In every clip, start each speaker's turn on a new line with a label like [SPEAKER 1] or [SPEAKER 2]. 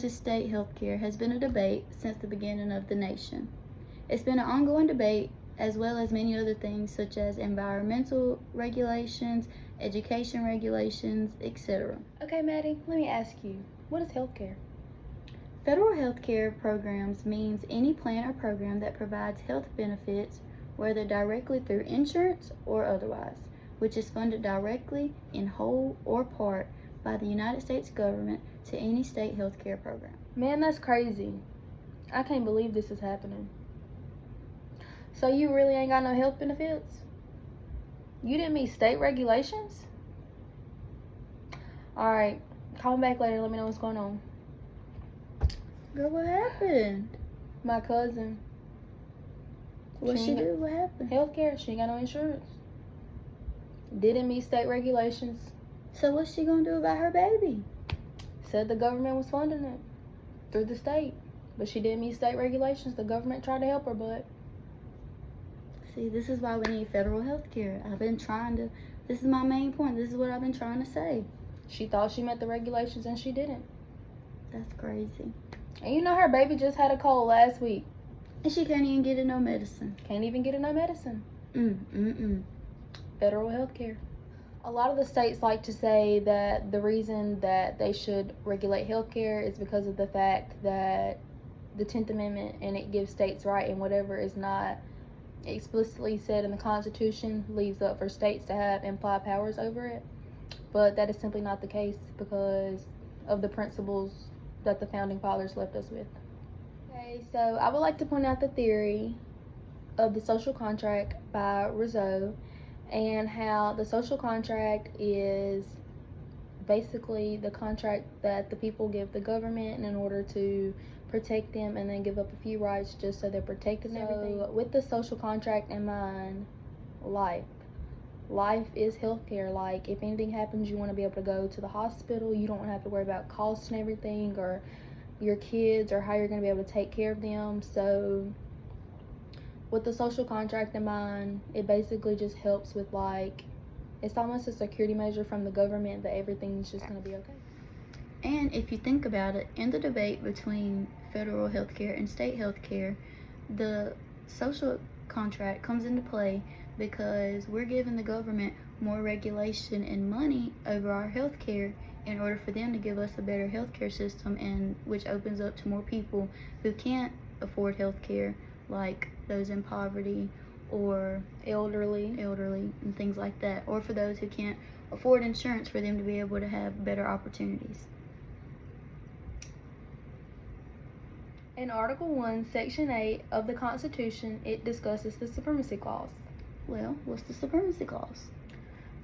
[SPEAKER 1] versus state healthcare has been a debate since the beginning of the nation. It's been an ongoing debate, as well as many other things such as environmental regulations, education regulations, etc.
[SPEAKER 2] Okay, Maddie, let me ask you, what is healthcare?
[SPEAKER 1] Federal healthcare programs means any plan or program that provides health benefits, whether directly through insurance or otherwise, which is funded directly in whole or part by the United States government to any state healthcare program.
[SPEAKER 2] Man, that's crazy. I can't believe this is happening. So you really ain't got no health benefits? You didn't meet state regulations? Alright, call me back later and let me know what's going on.
[SPEAKER 1] Girl, what happened?
[SPEAKER 2] My cousin.
[SPEAKER 1] What she do? What happened?
[SPEAKER 2] Healthcare. She ain't got no insurance. Didn't meet state regulations.
[SPEAKER 1] So what's she gonna do about her baby?
[SPEAKER 2] Said the government was funding it through the state, but she didn't meet state regulations. The government tried to help her, but
[SPEAKER 1] see, this is why we need federal health care. This is my main point. This is what I've been trying to say.
[SPEAKER 2] She thought she met the regulations and she didn't.
[SPEAKER 1] That's crazy.
[SPEAKER 2] And you know her baby just had a cold last week.
[SPEAKER 1] And she can't even get her no medicine.
[SPEAKER 2] Can't even get her no medicine. Federal health care. A lot of the states like to say that the reason that they should regulate healthcare is because of the fact that the 10th Amendment, and it gives states right, and whatever is not explicitly said in the Constitution leaves up for states to have implied powers over it. But that is simply not the case because of the principles that the Founding Fathers left us with. Okay, so I would like to point out the theory of the social contract by Rousseau, and how the social contract is basically the contract that the people give the government in order to protect them, and then give up a few rights just so they're protected and everything. So with the social contract in mind, life is healthcare. Like, if anything happens, you want to be able to go to the hospital. You don't have to worry about costs and everything, or your kids, or how you're going to be able to take care of them. So with the social contract in mind, it basically just helps with, like, it's almost a security measure from the government that everything's just going to be okay.
[SPEAKER 1] And if you think about it, in the debate between federal healthcare and state healthcare, the social contract comes into play because we're giving the government more regulation and money over our healthcare in order for them to give us a better healthcare system, and which opens up to more people who can't afford healthcare, like those in poverty or elderly and things like that, or for those who can't afford insurance, for them to be able to have better opportunities.
[SPEAKER 2] In Article 1, Section 8 of the Constitution, it discusses the Supremacy Clause.
[SPEAKER 1] Well, what's the Supremacy Clause?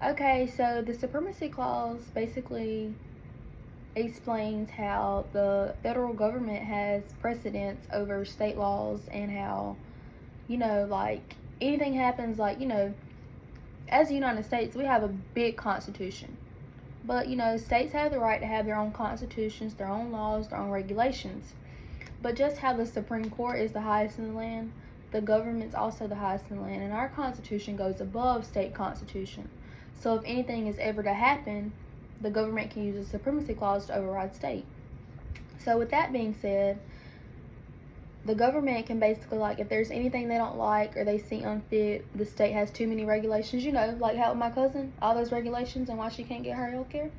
[SPEAKER 2] Okay, so the Supremacy Clause basically explains how the federal government has precedence over state laws, and how, like, anything happens, like, as the United States, we have a big constitution. But, states have the right to have their own constitutions, their own laws, their own regulations. But just how the Supreme Court is the highest in the land, the government's also the highest in the land, and our Constitution goes above state constitution. So if anything is ever to happen, the government can use the Supremacy Clause to override state. So with that being said, the government can basically, like, if there's anything they don't like or they see unfit, the state has too many regulations, like how with my cousin, all those regulations and why she can't get her health care.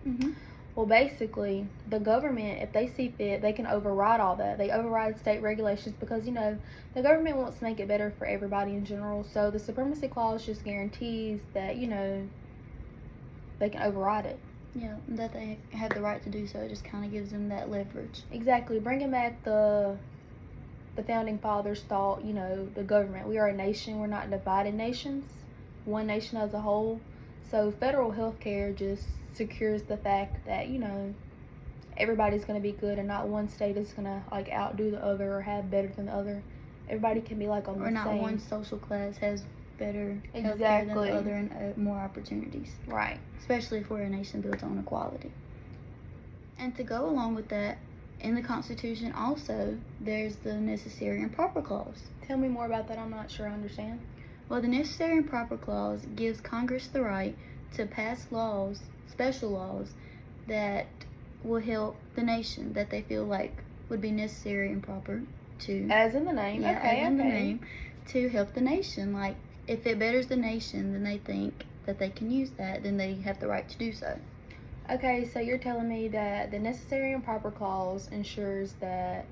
[SPEAKER 2] Well, basically, the government, if they see fit, they can override all that. They override state regulations because, the government wants to make it better for everybody in general. So the Supremacy Clause just guarantees that, they can override it.
[SPEAKER 1] Yeah, that they have the right to do so. It just kind of gives them that leverage.
[SPEAKER 2] Exactly. Bringing back the Founding Fathers thought, the government. We are a nation. We're not divided nations. One nation as a whole. So federal health care just secures the fact that, everybody's going to be good, and not one state is going to, like, outdo the other or have better than the other. Everybody can be, like, on the same.
[SPEAKER 1] Or not one social class has better health care than the other, and more opportunities.
[SPEAKER 2] Right.
[SPEAKER 1] Especially if we're a nation built on equality. And to go along with that, in the Constitution also, there's the Necessary and Proper Clause.
[SPEAKER 2] Tell me more about that. I'm not sure I understand.
[SPEAKER 1] Well, the Necessary and Proper Clause gives Congress the right to pass laws, special laws, that will help the nation, that they feel like would be necessary and proper to,
[SPEAKER 2] As in the name.
[SPEAKER 1] yeah,
[SPEAKER 2] Okay,
[SPEAKER 1] as in the
[SPEAKER 2] okay.
[SPEAKER 1] name, to help the nation. Like, if it betters the nation, then they think that they can use that, then they have the right to do so.
[SPEAKER 2] Okay, so you're telling me that the necessary and proper clause ensures that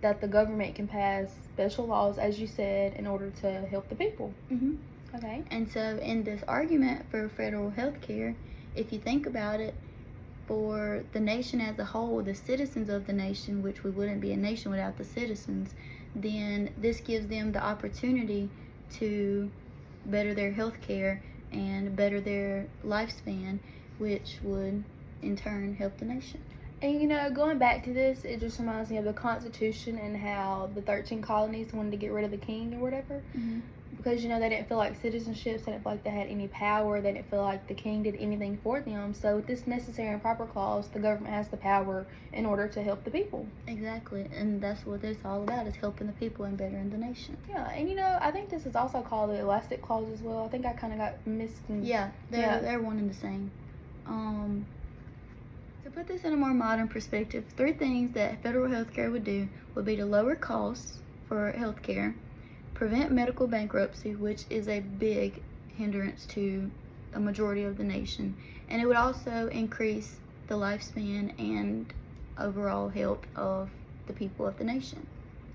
[SPEAKER 2] the government can pass special laws, as you said, in order to help the people.
[SPEAKER 1] Mm-hmm.
[SPEAKER 2] Okay.
[SPEAKER 1] And so in this argument for federal health care, if you think about it, for the nation as a whole, the citizens of the nation, which we wouldn't be a nation without the citizens, then this gives them the opportunity to better their health care and better their lifespan, which would in turn help the nation.
[SPEAKER 2] And you know, going back to this, it just reminds me of the Constitution and how the 13 colonies wanted to get rid of the king or whatever.
[SPEAKER 1] Mm-hmm.
[SPEAKER 2] Because, you know, they didn't feel like citizenships, they didn't feel like they had any power, they didn't feel like the king did anything for them. So with this necessary and proper clause, the government has the power in order to help the people.
[SPEAKER 1] Exactly, and that's what it's all about, is helping the people and bettering the nation.
[SPEAKER 2] Yeah, and you know, I think this is also called the elastic clause as well. I think I kind of got missed.
[SPEAKER 1] Yeah, they're one and the same. To put this in a more modern perspective, 3 things that federal health care would do would be to lower costs for health care, prevent medical bankruptcy, which is a big hindrance to a majority of the nation, and it would also increase the lifespan and overall health of the people of the nation.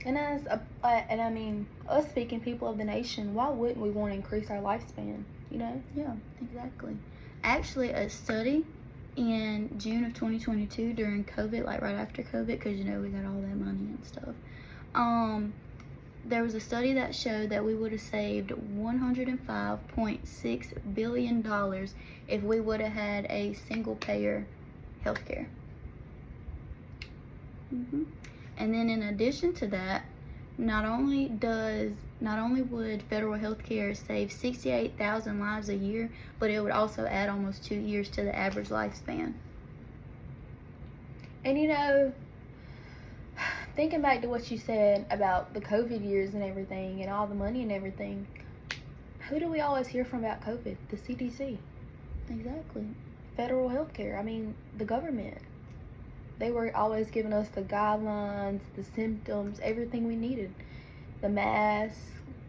[SPEAKER 2] And and I mean, us speaking people of the nation, why wouldn't we want to increase our lifespan? You know?
[SPEAKER 1] Yeah, exactly. Actually, a study in June of 2022 during COVID, like right after COVID, because you know we got all that money and stuff. There was a study that showed that we would have saved $105.6 billion if we would have had a single payer healthcare. Mm-hmm. And then in addition to that, not only would federal health care save 68,000 lives a year, but it would also add almost 2 years to the average lifespan.
[SPEAKER 2] And you know, thinking back to what you said about the COVID years and everything and all the money and everything, who do we always hear from about COVID? The CDC.
[SPEAKER 1] Exactly.
[SPEAKER 2] Federal health care. I mean, the government. They were always giving us the guidelines, the symptoms, everything we needed. The masks,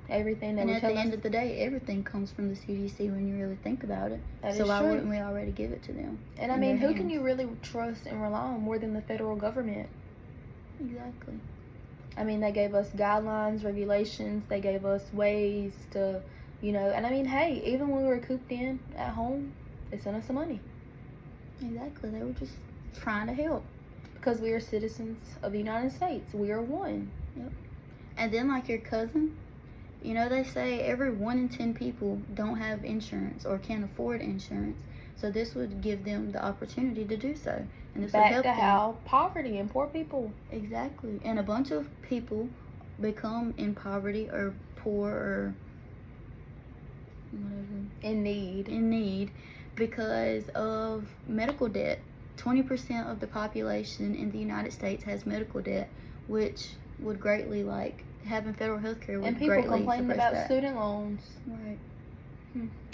[SPEAKER 2] everything.
[SPEAKER 1] And at the end of the day, everything comes from the CDC when you really think about it. So why wouldn't we already give it to them?
[SPEAKER 2] And I mean, who can you really trust and rely on more than the federal government?
[SPEAKER 1] Exactly.
[SPEAKER 2] I mean, they gave us guidelines, regulations. They gave us ways to, you know. And I mean, hey, even when we were cooped in at home, they sent us some money.
[SPEAKER 1] Exactly. They were just trying to help.
[SPEAKER 2] Because we are citizens of the United States. We are one.
[SPEAKER 1] Yep. And then, like your cousin, you know, they say every 1 in 10 people don't have insurance or can't afford insurance. So this would give them the opportunity to do so. And this would help them.
[SPEAKER 2] How poverty and poor people.
[SPEAKER 1] Exactly. And a bunch of people become in poverty or poor or whatever.
[SPEAKER 2] In need
[SPEAKER 1] because of medical debt. 20% of the population in the United States has medical debt, which would greatly, like, having federal health care would greatly suppress that.
[SPEAKER 2] And people complaining about student loans.
[SPEAKER 1] Right.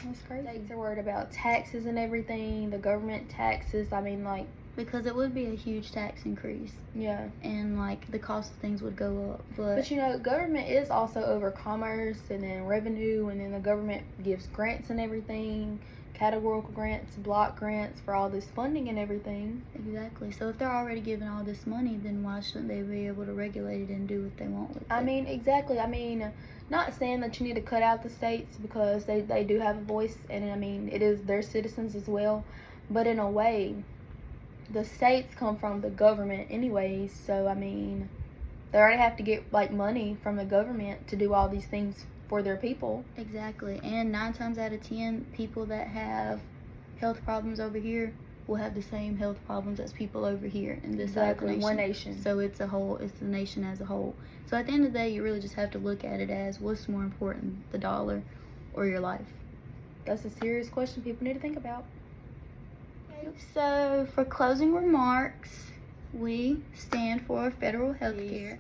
[SPEAKER 2] That's crazy. States are worried about taxes and everything, the government taxes. I mean, like,
[SPEAKER 1] because it would be a huge tax increase.
[SPEAKER 2] Yeah.
[SPEAKER 1] And, like, the cost of things would go up.
[SPEAKER 2] But you know, government is also over commerce and then revenue, and then the government gives grants and everything. Categorical grants, block grants for all this funding and everything.
[SPEAKER 1] Exactly. So if they're already giving all this money, then why shouldn't they be able to regulate it and do what they want with it?
[SPEAKER 2] I mean, exactly. I mean, not saying that you need to cut out the states, because they do have a voice, and I mean, it is their citizens as well. But in a way, the states come from the government anyways. So I mean, they already have to get like money from the government to do all these things for their people.
[SPEAKER 1] Exactly. And 9 times out of 10, people that have health problems over here will have the same health problems as people over here in this side of the nation.
[SPEAKER 2] One nation.
[SPEAKER 1] So it's the nation as a whole. So at the end of the day, you really just have to look at it as, what's more important, the dollar or your life?
[SPEAKER 2] That's a serious question people need to think about.
[SPEAKER 1] Okay, so for closing remarks, we stand for federal health care.